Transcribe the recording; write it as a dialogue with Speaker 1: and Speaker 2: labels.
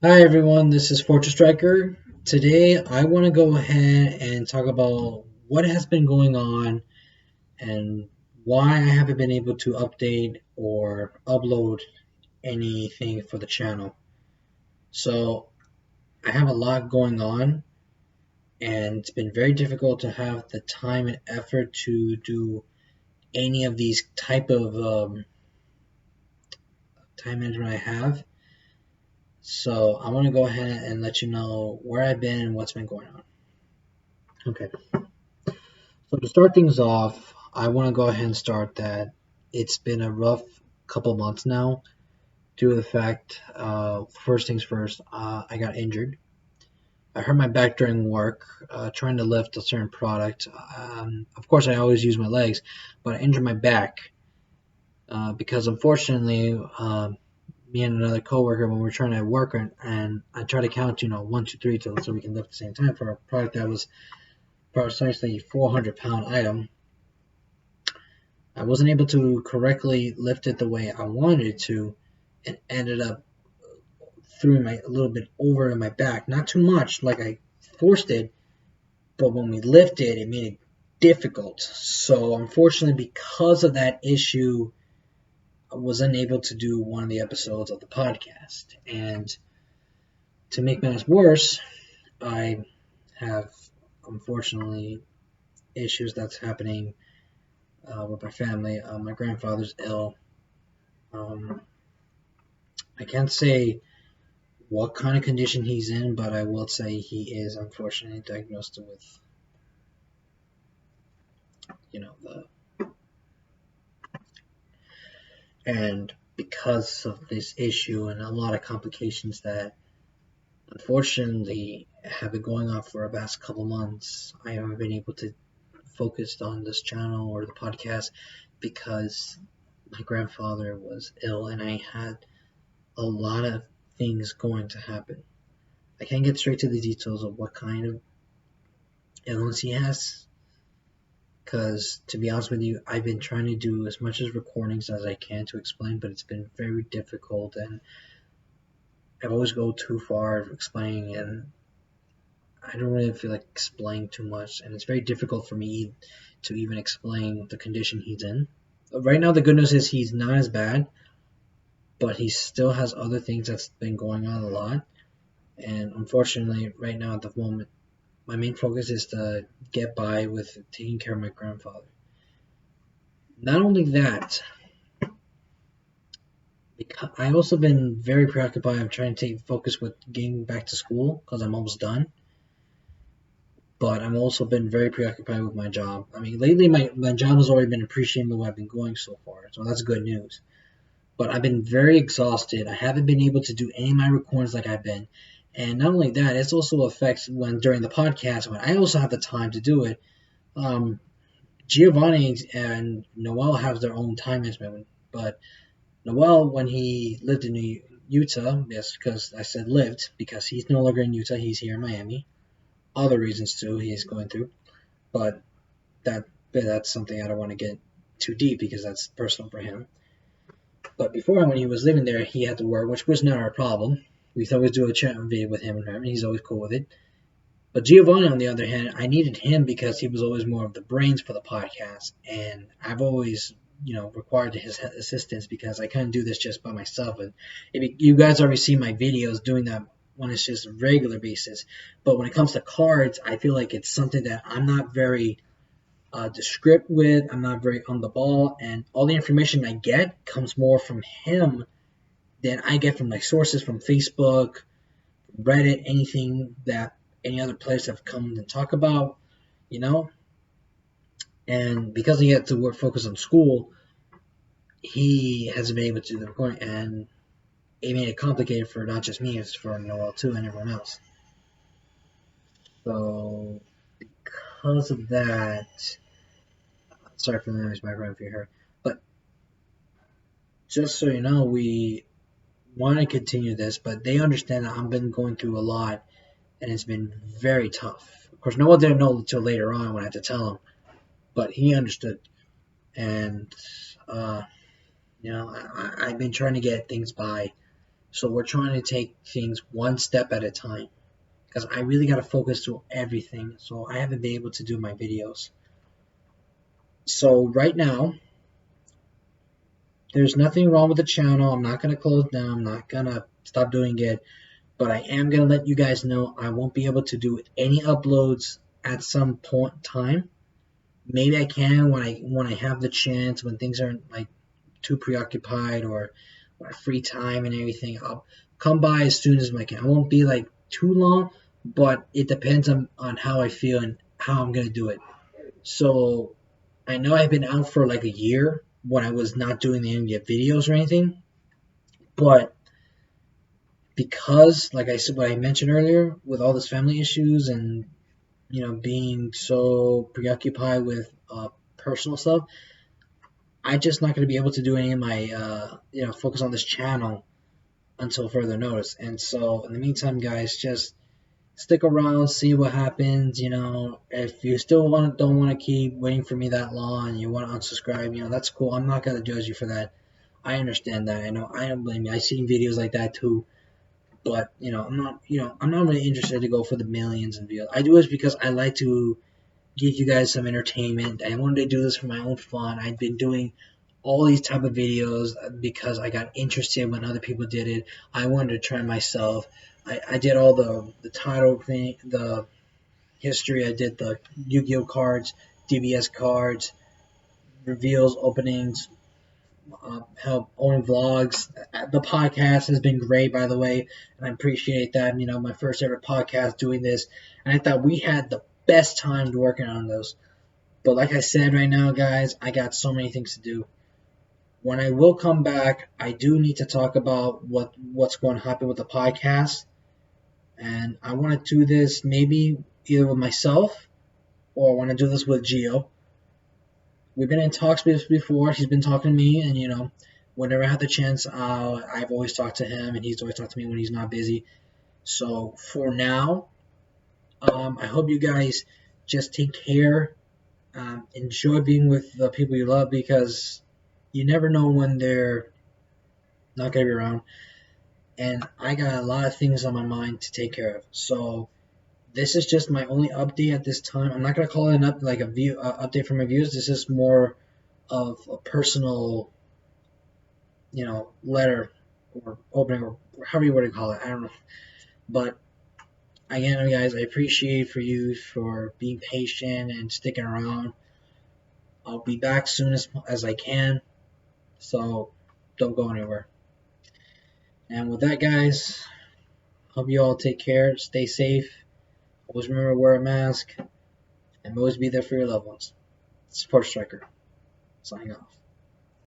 Speaker 1: Hi everyone, this is Fortress Striker. Today I want to go ahead and talk about what has been going on and why I haven't been able to update or upload anything for the channel. So I have a lot going on and it's been very difficult to have the time and effort to do any of these type of time management I have. So I want to go ahead and let you know where I've been and what's been going on. Okay. So to start things off, I want to go ahead and start that it's been a rough couple months now due to the fact, first things first, I got injured. I hurt my back during work trying to lift a certain product. Of course, I always use my legs, but I injured my back because unfortunately, me and another coworker, when we were trying to work and I tried to count, 1, 2, 3, so we can lift at the same time for a product that was precisely 400-pound item. I wasn't able to correctly lift it the way I wanted it to, and ended up throwing my a little bit over in my back. Not too much, like I forced it, but when we lifted, it made it difficult. So unfortunately, because of that issue, I was unable to do one of the episodes of the podcast. And to make matters worse, I have unfortunately issues that's happening with my family. My grandfather's ill. Um, I can't say what kind of condition he's in, but I will say he is unfortunately diagnosed with, the and because of this issue and a lot of complications that unfortunately have been going on for the past couple months, I haven't been able to focus on this channel or the podcast because my grandfather was ill and I had a lot of things going to happen. I can't get straight to the details of what kind of illness he has because to be honest with you, I've been trying to do as much as recordings as I can to explain, but it's been very difficult, and I always go too far explaining, and I don't really feel like explaining too much, and it's very difficult for me to even explain the condition he's in. Right now, the good news is he's not as bad, but he still has other things that's been going on a lot, and unfortunately, right now at the moment, my main focus is to get by with taking care of my grandfather. Not only that, I also been very preoccupied. I'm trying to take focus with getting back to school because I'm almost done. But I'm also been very preoccupied with my job. I mean, lately my job has already been appreciating the way I've been going so far, so that's good news. But I've been very exhausted. I haven't been able to do any of my recordings like I've been, and not only that, it also affects when during the podcast when I also have the time to do it. Um, Giovanni and Noel have their own time management, but Noel, when he lived in Utah, yes, because I said lived, because he's no longer in Utah, he's here in Miami. Other reasons too, he's going through, but that's something I don't want to get too deep because that's personal for him. But before, when he was living there, he had to work, which was not our problem. We would always do a chat video with him, and he's always cool with it. But Giovanni, on the other hand, I needed him because he was always more of the brains for the podcast, and I've always, required his assistance because I couldn't do this just by myself. And you guys already see my videos doing that when it's just a regular basis. But when it comes to cards, I feel like it's something that I'm not very descript with. I'm not very on the ball, and all the information I get comes more from him than I get from my sources from Facebook, Reddit, anything that any other players have come and talk about, you know. And because he had to work focus on school, he hasn't been able to do the recording, and it made it complicated for not just me, it's for Noel too and everyone else. So because of that, sorry for the noise background if you heard, but just so you know, we want to continue this, but they understand that I've been going through a lot, and it's been very tough. Of course, Noel didn't know until later on when I had to tell him, but he understood. And uh, I've been trying to get things by, So we're trying to take things one step at a time because I really got to focus through everything. So I haven't been able to do my videos. So right now, there's nothing wrong with the channel. I'm not going to close down. I'm not going to stop doing it. But I am going to let you guys know I won't be able to do any uploads at some point in time. Maybe I can when I have the chance, when things aren't like too preoccupied or free time and everything. I'll come by as soon as I can. I won't be like too long, but it depends on how I feel and how I'm gonna do it. So I know I've been out for like a year when I was not doing any videos or anything, but because like I said, what I mentioned earlier, with all this family issues and being so preoccupied with personal stuff, I'm just not going to be able to do any of my focus on this channel until further notice. And so in the meantime, guys, just stick around, see what happens. If you still don't want to keep waiting for me that long and you want to unsubscribe, that's cool. I'm not gonna judge you for that. I understand that. I know I don't blame you. I've seen videos like that too. But I'm not really interested to go for the millions and views. I do this because I like to give you guys some entertainment. I wanted to do this for my own fun. I've been doing all these type of videos because I got interested when other people did it. I wanted to try myself. I did all the title thing, the history. I did the Yu-Gi-Oh cards, DBS cards, reveals, openings, help own vlogs. The podcast has been great, by the way, and I appreciate that. My first ever podcast doing this, and I thought we had the best time working on those. But like I said, right now, guys, I got so many things to do. When I will come back, I do need to talk about what's going to happen with the podcast, and I want to do this maybe either with myself or I want to do this with Gio. We've been in talks before. He's been talking to me, and whenever I have the chance, I've always talked to him, and he's always talked to me when he's not busy. So for now, I hope you guys just take care. Enjoy being with the people you love because you never know when they're not going to be around. And I got a lot of things on my mind to take care of. So this is just my only update at this time. I'm not going to call it an update for my views. This is more of a personal, letter or opening or however you want to call it. I don't know. But again, guys, I appreciate for being patient and sticking around. I'll be back soon as I can. So don't go anywhere. And with that, guys, hope you all take care, stay safe, always remember to wear a mask, and always be there for your loved ones. Support Striker, signing off.